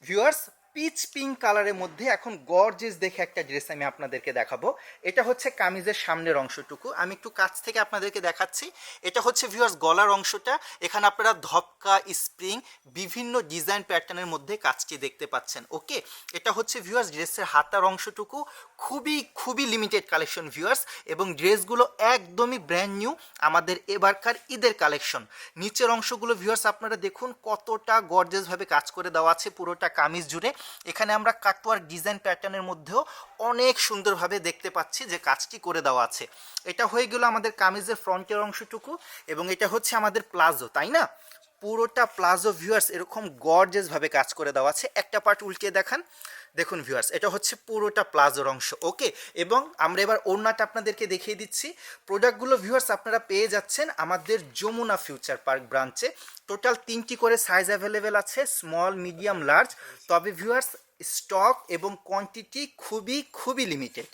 Viewers, pitch pink কালারের মধ্যে এখন গর্জিয়াস দেখে একটা ড্রেস আমি আপনাদেরকে দেখাবো। এটা হচ্ছে কামিজের সামনের অংশটুকু, আমি একটু কাছ থেকে আপনাদেরকে দেখাচ্ছি। এটা হচ্ছে ভিউয়ার্স গলার অংশটা। এখানে আপনারা ধপকা, স্প্রিং, বিভিন্ন ডিজাইন প্যাটার্নের মধ্যে কাজটি দেখতে পাচ্ছেন। ওকে, এটা হচ্ছে ভিউয়ার্স ড্রেসের হাতার অংশটুকু। খুবই খুবই লিমিটেড কালেকশন ভিউয়ার্স, এবং ড্রেসগুলো একদমই ব্র্যান্ড নিউ, আমাদের এবারকার ঈদের কালেকশন। নিচের অংশগুলো ভিউয়ার্স আপনারা দেখুন কতটা গর্জিয়াসভাবে কাজ করে দেওয়া আছে পুরোটা কামিজ জুড়ে। এখানে আমরা কাটওয়ার্ক ডিজাইন প্যাটার্নের মধ্যেও অনেক সুন্দরভাবে দেখতে পাচ্ছি যে কাজটি করে দেওয়া আছে। এটা হয়ে গেল আমাদের কামিজের ফ্রন্টের অংশটুকু, এবং এটা হচ্ছে আমাদের প্লাজো, তাই না? পুরোটা প্লাজো ভিউয়ার্স এরকম গর্জিয়াসভাবে কাজ করে দেওয়া আছে। একটা পার্ট উল্টিয়ে দেখান, দেখুন ভিউয়ার্স এটা হচ্ছে পুরোটা প্লাজোর অংশ। ওকে, এবং আমরা এবার ওড়নাটা আপনাদেরকে দেখিয়ে দিচ্ছি। প্রোডাক্টগুলো ভিউয়ার্স আপনারা পেয়ে যাচ্ছেন আমাদের যমুনা ফিউচার পার্ক ব্রাঞ্চে। টোটাল 3টি করে সাইজ অ্যাভেলেবেল আছে, স্মল, মিডিয়াম, লার্জ। তবে ভিউয়ার্স স্টক এবং কোয়ান্টিটি খুবই খুবই লিমিটেড।